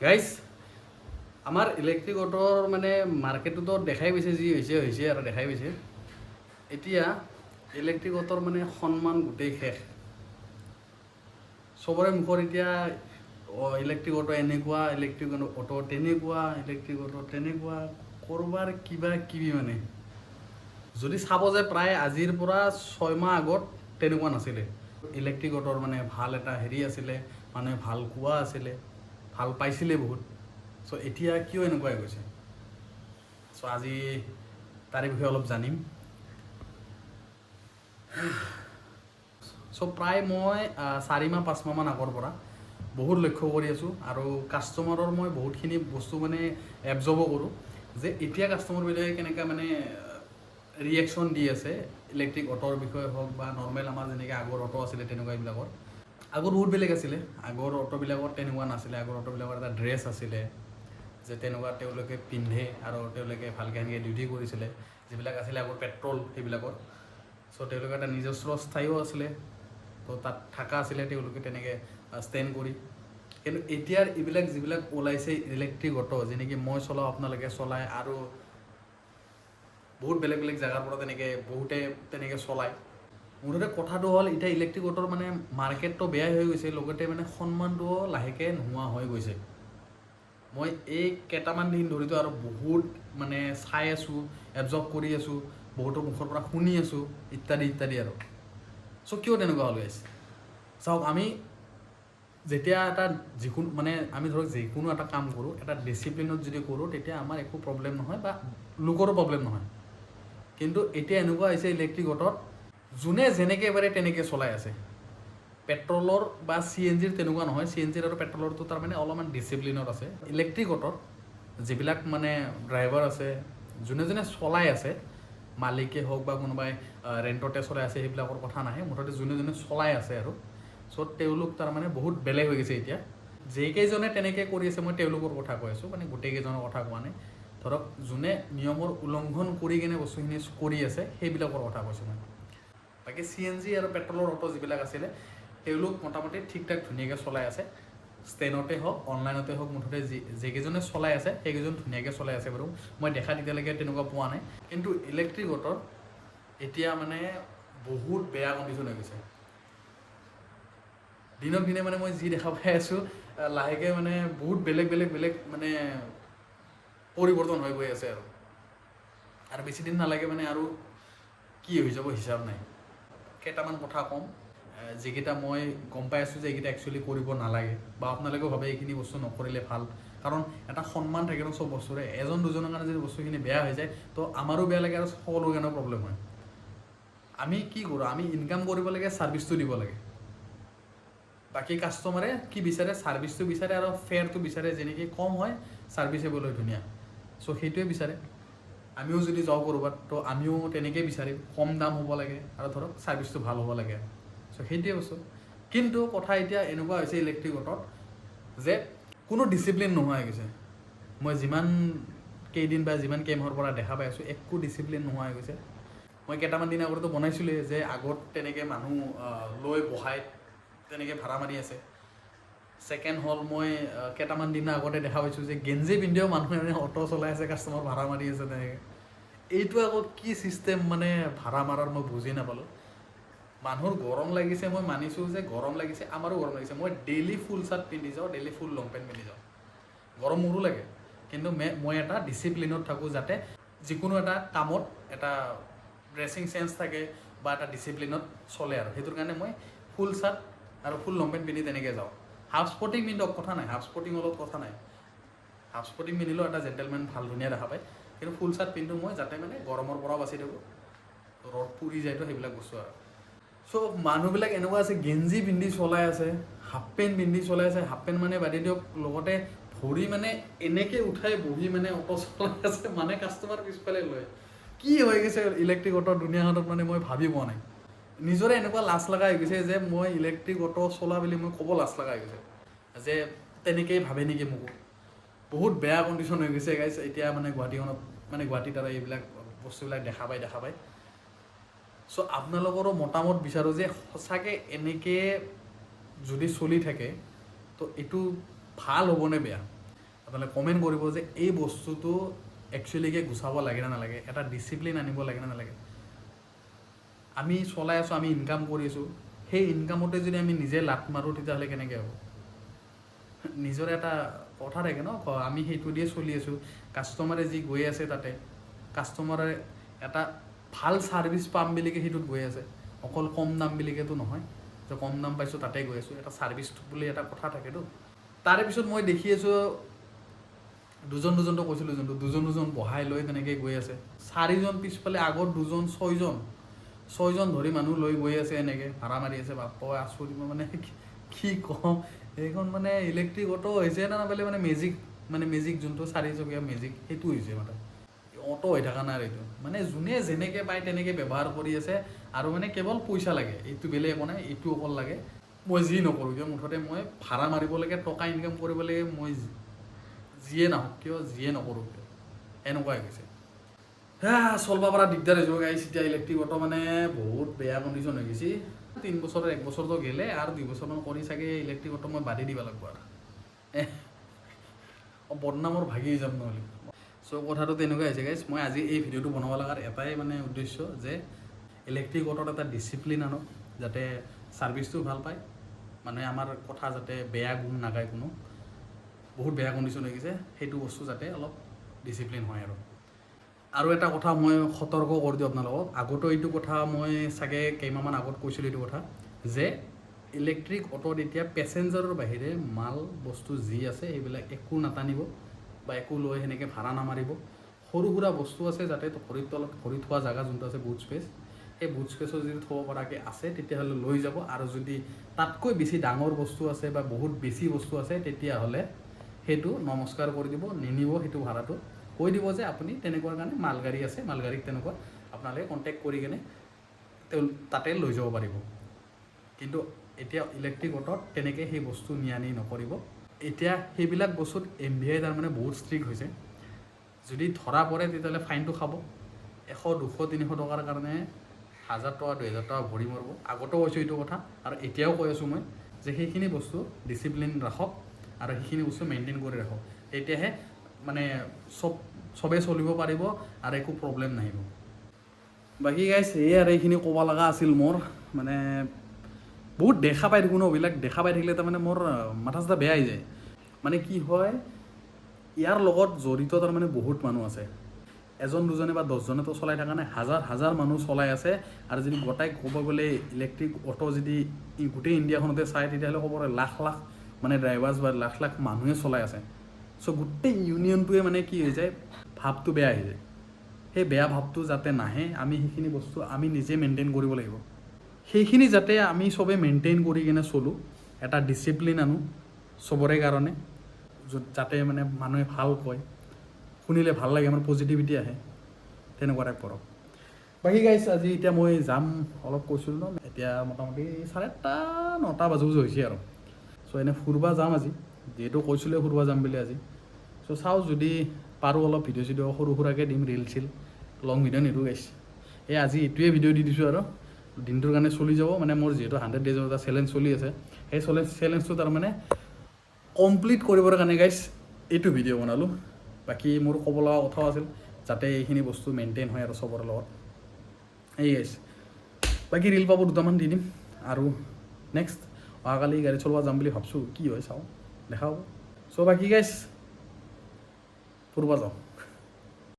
Guys আমাৰ electric অটোৰ মানে মাৰ্কেটতো দেখাই পাইছে যি হৈছে আৰু দেখাই পাইছে। এতিয়া ইলেক্ট্ৰিক অটোৰ মানে সন্মান গোটেই শেষ। চবৰে মুখত এতিয়া ইলেক্ট্ৰিক অটো এনেকুৱা, ইলেক্ট্ৰিক অটো তেনেকুৱা, ইলেক্ট্ৰিক অটো তেনেকুৱা, ক'ৰবাৰ কিবা কিবি মানে। যদি চাব যে প্ৰায় আজিৰ পৰা 6 মাহ আগত তেনেকুৱা নাছিলে। ইলেক্ট্ৰিক অটোৰ মানে ভাল এটা হেৰি আছিলে, মানুহে ভাল কোৱা আছিলে, ভাল পাইছিলে বহুত। চ' এতিয়া কিয় এনেকুৱা হৈ গৈছে? চ' আজি তাৰে বিষয়ে অলপ জানিম। চ' প্ৰায় মই 4 মাহ 5 মাহমান আগৰ পৰা বহুত লক্ষ্য কৰি আছোঁ আৰু কাষ্টমাৰৰ মই বহুতখিনি বস্তু মানে এবজৰ্বো কৰোঁ যে এতিয়া কাষ্টমাৰবিলাকে কেনেকৈ মানে ৰিয়েকশ্যন দি আছে ইলেক্ট্ৰিক অটোৰ বিষয়ে হওক বা নৰ্মেল আমাৰ যেনেকৈ আগৰ অটো আছিলে তেনেকুৱা এইবিলাকৰ। আগত বহুত বেলেগ আছিলে। আগৰ অটোবিলাকত তেনেকুৱা নাছিলে। আগৰ অটোবিলাকৰ এটা ড্ৰেছ আছিলে যে তেনেকুৱা তেওঁলোকে পিন্ধে আৰু তেওঁলোকে ভালকৈ এনেকৈ ডিউটি কৰিছিলে। যিবিলাক আছিলে আগৰ পেট্ৰল সেইবিলাকৰ। চ' তেওঁলোকৰ এটা নিজস্ব স্থায়ীও আছিলে, তো তাত থকা আছিলে তেওঁলোকে তেনেকৈ ষ্টেণ্ড কৰি। কিন্তু এতিয়াৰ এইবিলাক যিবিলাক ওলাইছে ইলেক্ট্ৰিক অটো, যেনেকৈ মই চলাওঁ, আপোনালোকে চলায় আৰু বহুত বেলেগ বেলেগ জেগাৰ পৰা বহুতে তেনেকৈ চলায়। মুঠতে কথাটো হ'ল এতিয়া ইলেক্ট্ৰিক অটোৰ মানে মাৰ্কেটটো বেয়াই হৈ গৈছে, লগতে মানে সন্মানটোও লাহেকৈ নোহোৱা হৈ গৈছে। মই এই কেইটামান দিন ধৰিতো আৰু বহুত মানে চাই আছোঁ, এবজৰ্ব কৰি আছোঁ, বহুতৰ মুখৰ পৰা শুনি আছোঁ ইত্যাদি ইত্যাদি আৰু। চ' কিয় তেনেকুৱা হ'ল গাইছ? চাওক, আমি যেতিয়া এটা যিকোনো মানে আমি ধৰক যিকোনো এটা কাম কৰোঁ, এটা ডিচিপ্লিনত যদি কৰোঁ, তেতিয়া আমাৰ একো প্ৰব্লেম নহয় বা লোকৰো প্ৰব্লেম নহয়। কিন্তু এতিয়া এনেকুৱা হৈছে ইলেক্ট্ৰিক অটোত যোনে যেনেকৈ পাৰে তেনেকৈ চলাই আছে। পেট্ৰলৰ বা CNG তেনেকুৱা নহয়। CNG আৰু পেট্ৰলৰটো তাৰমানে অলপমান ডিচিপ্লিনত আছে। ইলেক্ট্ৰিক অটোত যিবিলাক মানে ড্ৰাইভাৰ আছে, যোনে যোনে চলাই আছে, মালিকে হওক বা কোনোবাই ৰেণ্টতে চলাই আছে, সেইবিলাকৰ কথা নাহে। মুঠতে যোনে যোনে চলাই আছে আৰু চ' তেওঁলোক তাৰমানে বহুত বেলেগ হৈ গৈছে এতিয়া। যেইকেইজনে তেনেকৈ কৰি আছে, মই তেওঁলোকৰ কথা কৈ আছোঁ, মানে গোটেইকেইজনৰ কথা কোৱা নাই। ধৰক যোনে নিয়মৰ উলংঘন কৰি কিনে বস্তুখিনি কৰি আছে সেইবিলাকৰ কথা কৈছোঁ মই। বাকী CNG আৰু পেট্ৰলৰ অটো যিবিলাক আছিলে, তেওঁলোক মোটামুটি ঠিক ঠাক ধুনীয়াকৈ চলাই আছে। ষ্টেণ্ডতে হওক, অনলাইনতে হওক, মুঠতে যিকেইজনে চলাই আছে সেইকেইজন ধুনীয়াকৈ চলাই আছে বাৰু। মই দেখাত এতিয়ালৈকে তেনেকুৱা পোৱা নাই। কিন্তু ইলেক্ট্ৰিক অটোৰ এতিয়া মানে বহুত বেয়া কণ্ডিশ্যন হৈ গৈছে। দিনক দিনে মানে মই যি দেখা পাই আছোঁ, লাহেকৈ মানে বহুত বেলেগ বেলেগ বেলেগ মানে পৰিৱৰ্তন হৈ গৈ আছে আৰু বেছিদিন নালাগে মানে আৰু কি হৈ যাব হিচাপ নাই। কেইটামান কথা ক'ম যিকেইটা মই গম পাই আছোঁ যে এইকেইটা একচুৱেলি কৰিব নালাগে, বা আপোনালোকেও ভাবে এইখিনি বস্তু নকৰিলে ভাল। কাৰণ এটা সন্মান থাকে ন চব বস্তুৰে। এজন দুজনৰ কাৰণে যদি বস্তুখিনি বেয়া হৈ যায়, তো আমাৰো বেয়া লাগে আৰু সকলোৰে কাৰণেও প্ৰব্লেম হয়। আমি কি কৰোঁ? আমি ইনকাম কৰিব লাগে, ছাৰ্ভিচটো দিব লাগে। বাকী কাষ্টমাৰে কি বিচাৰে? ছাৰ্ভিচটো বিচাৰে আৰু ফেয়াৰটো বিচাৰে, যেনেকৈ কম হয় ছাৰ্ভিচেবল হয় ধুনীয়া। চ' সেইটোৱে বিচাৰে। আমিও যদি যাওঁ ক'ৰবাত, তো আমিও তেনেকৈয়ে বিচাৰিম, কম দাম হ'ব লাগে আৰু ধৰক ছাৰ্ভিচটো ভাল হ'ব লাগে। চ' সেইটোৱে বস্তু। কিন্তু কথা এতিয়া এনেকুৱা হৈছে ইলেক্ট্ৰিক অটোত যে কোনো ডিচিপ্লিন নোহোৱা হৈ গৈছে। মই যিমান কেইদিন বা যিমান কেইমাহৰ পৰা দেখা পাই আছোঁ, একো ডিচিপ্লিন নোহোৱা হৈ গৈছে। মই কেইটামান দিন আগতো বনাইছিলোঁৱে যে আগত তেনেকৈ মানুহ লৈ বহাই তেনেকৈ ভাড়া মাৰি আছে। ছেকেণ্ড হ'ল, মই কেইটামান দিনৰ আগতে দেখা পাইছোঁ যে গেঞ্জি পিন্ধিও মানুহে অটো চলাই আছে, কাষ্টমাৰ ভাড়া মাৰি আছে তেনেকৈ। এইটো আকৌ কি ছিষ্টেম মানে ভাড়া মাৰাৰ মই বুজি নাপালোঁ। মানুহৰ গৰম লাগিছে, মই মানিছোঁ যে গৰম লাগিছে, আমাৰো গৰম লাগিছে। মই ডেইলি ফুল চাৰ্ট পিন্ধি যাওঁ, ডেইলি ফুল লং পেণ্ট পিন্ধি যাওঁ। গৰম মোৰো লাগে, কিন্তু মই এটা ডিচিপ্লিনত থাকোঁ, যাতে যিকোনো এটা কামত এটা ড্ৰেছিং চেঞ্চ থাকে বা এটা ডিচিপ্লিনত চলে আৰু সেইটোৰ কাৰণে মই ফুল চাৰ্ট আৰু ফুল লং পেণ্ট পিন্ধি তেনেকৈ যাওঁ। হাফ স্পৰ্টিং পিন্ধক, কথা নাই, হাফ স্পৰ্টিং অলপ কথা নাই। হাফ স্পৰ্টিং পিন্ধিলেও এটা জেণ্টেলমেন ভাল ধুনীয়া দেখা পায়। কিন্তু ফুল চাৰ্ট পিন্ধোঁ মই, যাতে মানে গৰমৰ পৰাও বাচি থাকোঁ, ৰ'দ পুৰি যায়তো সেইবিলাক বস্তু আৰু। চ' মানুহবিলাক এনেকুৱা আছে, গেঞ্জি পিন্ধি চলাই আছে, হাফ পেণ্ট পিন্ধি চলাই আছে। হাফ পেণ্ট মানে বাদে দিয়ক, লগতে ভৰি মানে এনেকৈ উঠাই বহি মানে অটো চলাই আছে, মানে কাষ্টমাৰ পিছফালে লয়। কি হৈ গৈছে ইলেক্ট্ৰিক অটোৰ দুনিয়াখনত মানে মই ভাবি পোৱা নাই। নিজৰে এনেকুৱা লাজ লগা হৈ গৈছে যে মই ইলেক্ট্ৰিক অটো চলা বুলি মই ক'ব লাজ লগা হৈ গৈছে, যে তেনেকেই ভাবে নেকি মোকো। বহুত বেয়া কণ্ডিশ্যন হৈ গৈছে গাইছ এতিয়া মানে গুৱাহাটীখনত, মানে গুৱাহাটীত আৰু এইবিলাক বস্তুবিলাক দেখা পায়। চ' আপোনালোকৰো মতামত বিচাৰোঁ যে সঁচাকৈ এনেকৈ যদি চলি থাকে, তো এইটো ভাল হ'বনে বেয়া? আপোনালোকে কমেণ্ট কৰিব যে এই বস্তুটো একচুৱেলিকে গুচাব লাগে নে নালাগে, এটা ডিচিপ্লিন আনিব লাগে নে নালাগে। আমি চলাই আছোঁ, আমি ইনকাম কৰি আছোঁ, সেই ইনকামতে যদি আমি নিজে লাট মাৰোঁ তেতিয়াহ'লে কেনেকৈ হ'ব। নিজৰ এটা কথা থাকে ন, আমি সেইটো দিয়ে চলি আছোঁ। কাষ্টমাৰে যি গৈ আছে তাতে, কাষ্টমাৰে এটা ভাল ছাৰ্ভিচ পাম বুলিকে সেইটোত গৈ আছে, অকল কম দাম বুলিকেতো নহয় যে কম দাম পাইছোঁ তাতে গৈ আছোঁ। এটা ছাৰ্ভিচ বুলি এটা কথা থাকেতো। তাৰে পিছত মই দেখি আছোঁ দুজনটো কৈছিলোঁ, যোনটো দুজন বহাই লৈ তেনেকৈ গৈ আছে। 4জন পিছফালে, আগত 2জন, 6জন ধৰি মানুহ লৈ গৈ আছে, এনেকৈ ভাড়া মাৰি আছে। বাপ্পা আচৰিত, মানে কি ক'ম। এইখন মানে ইলেক্ট্ৰিক অটো হৈছে না নাপালে মানে মেজিক যোনটো 4চকীয়া মেজিক, সেইটো হৈছে মানে অটো হৈ থকা নাই। এইটো মানে যোনে যেনেকৈ পায় তেনেকৈ ব্যৱহাৰ কৰি আছে, আৰু মানে কেৱল পইচা লাগে, এইটো বেলেগ একো নাই, এইটো অকল লাগে। মই যি নকৰোঁ কিয়, মুঠতে মই ভাড়া মাৰিব লাগে, টকা ইনকাম কৰিব লাগে, মই যিয়ে নাহওক কিয়, যিয়ে নকৰোঁ কিয়, এনেকুৱাই হৈছে। চলিব পৰা দিগদাৰ হৈ যাব গাইছ। এতিয়া ইলেক্ট্ৰিক অটো মানে বহুত বেয়া কণ্ডিশ্যন হৈ গৈছে। 3 বছৰ 1 বছৰটো গ'লে আৰু 2 বছৰমান কৰি চাগে ইলেক্ট্ৰিক অটো মই বাদেই দিব লাগিব আৰু বদনামৰ ভাগি যাম নহ'লে। চ' কথাটো তেনেকুৱা হৈছে গাইছ। মই আজি এই ভিডিঅ'টো বনাব লগাৰ এটাই মানে উদ্দেশ্য যে ইলেক্ট্ৰিক অটোত এটা ডিচিপ্লিন আনক, যাতে ছাৰ্ভিচটো ভাল পায়, মানে আমাৰ কথা যাতে বেয়া গুণ নাগায় কোনো, বহুত বেয়া কণ্ডিশ্যন হৈ গৈছে, সেইটো বস্তু যাতে অলপ ডিচিপ্লিন হয়। আৰু এটা কথা মই সতৰ্ক কৰি দিওঁ আপোনালোকক, আগতো এইটো কথা মই চাগে কেইমাহমান আগত কৈছিলোঁ এইটো কথা, যে ইলেক্ট্ৰিক অটোত এতিয়া পেচেঞ্জাৰৰ বাহিৰে মাল বস্তু যি আছে সেইবিলাক একো নাটানিব বা একো লৈ সেনেকৈ ভাড়া নামাৰিব। সৰু সুৰা বস্তু আছে যাতে ভৰিৰ তলত ভৰি থোৱা জেগা যোনটো আছে বুট স্পেচ, সেই বুট স্পেচত যদি থ'ব পৰাকৈ আছে তেতিয়াহ'লে লৈ যাব। আৰু যদি তাতকৈ বেছি ডাঙৰ বস্তু আছে বা বহুত বেছি বস্তু আছে তেতিয়াহ'লে সেইটো নমস্কাৰ কৰি দিব, নিনিব সেইটো ভাড়াটো। কৈ দিব যে আপুনি তেনেকুৱাৰ কাৰণে মালগাড়ী আছে, মালগাড়ীক তেনেকুৱা আপোনালোকে কণ্টেক্ট কৰি কিনে তাতে লৈ যাব পাৰিব। কিন্তু এতিয়া ইলেক্ট্ৰিক অটোত তেনেকৈ সেই বস্তু নিয়া নি নকৰিব। এতিয়া সেইবিলাক বস্তুত MVI তাৰমানে বহুত ষ্ট্ৰিক্ট হৈছে। যদি ধৰা পৰে তেতিয়াহ'লে ফাইনটো খাব। 100, 200, 300 টকাৰ কাৰণে 1000 টকা 2000 টকা ভৰি মাৰিব। আগতেও কৈছোঁ এইটো কথা, আৰু এতিয়াও কৈ আছোঁ মই যে সেইখিনি বস্তু ডিচিপ্লিন ৰাখক আৰু সেইখিনি বস্তু মেইনটেইন কৰি ৰাখক, তেতিয়াহে মানে চবেই চলিব পাৰিব আৰু একো প্ৰব্লেম নাহিব। বাকী গাইছ, এই আৰু এইখিনি ক'ব লগা আছিল মোৰ। মানে বহুত দেখা পাই থাকোঁ ন, এইবিলাক দেখা পাই থাকিলে তাৰমানে মোৰ মাথা চাথা বেয়া হৈ যায়। মানে কি হয়, ইয়াৰ লগত জড়িত তাৰমানে বহুত মানুহ আছে। 1, 2জনে বা 10জনেতো চলাই থকা নাই, হাজাৰ মানুহ চলাই আছে। আৰু যদি গোটাই ক'ব গ'লে ইলেক্ট্ৰিক অটো যদি গোটেই ইণ্ডিয়াখনতে চায় তেতিয়াহ'লে ক'ব লাখ মানে ড্ৰাইভাৰ্ছ বা লাখ মানুহে চলাই আছে। চ' গোটেই ইউনিয়নটোৱে মানে কি হৈ যায়, ভাৱটো বেয়া হৈ যায়। সেই বেয়া ভাৱটো যাতে নাহে, আমি সেইখিনি বস্তু আমি নিজে মেইনটেইন কৰিব লাগিব। সেইখিনি যাতে আমি চবেই মেইনটেইন কৰি কিনে চলোঁ, এটা ডিচিপ্লিন আনো চবৰে কাৰণে, যাতে মানে মানুহে ভাল কয়, শুনিলে ভাল লাগে, আমাৰ পজিটিভিটি আহে, তেনেকুৱা টাইপ কৰক। বাকী গাইছ, আজি এতিয়া মই যাম, অলপ কৈছিলোঁ ন, এতিয়া মোটামুটি 8:30, 9টা বাজু হৈছে আৰু। চ' এনেই ফুৰিব যাম আজি, যিহেতু কৈছিলোঁ ফুৰিব যাম বুলি আজি। চ' চাওঁ যদি পাৰোঁ অলপ ভিডিঅ' সৰু সুৰাকৈ দিম, ৰিল চিল, লং ভিডিঅ' নিদিওঁ গাইছ। আজি এইটোৱে ভিডিঅ' দি দিছোঁ আৰু দিনটোৰ কাৰণে চলি যাব। মানে মোৰ যিহেতু 100 ডেইজৰ এটা চেলেঞ্জ চলি আছে, সেই চেলেঞ্জটো তাৰমানে কমপ্লিট কৰিবৰ কাৰণে গাইছ এইটো ভিডিঅ' বনালোঁ। বাকী মোৰ ক'ব লগা কথাও আছিল, যাতে এইখিনি বস্তু মেইনটেইন হয় আৰু চবৰে লগত। এই গাইছ, বাকী ৰিল পাব 2টামান দি দিম। আৰু নেক্সট অহাকালি গাড়ী চলাব যাম বুলি ভাবছোঁ, কি হয় চাওঁ, দেখা হ'ব। চ' বাকী গাইছ, ফুৰিব যাওঁ।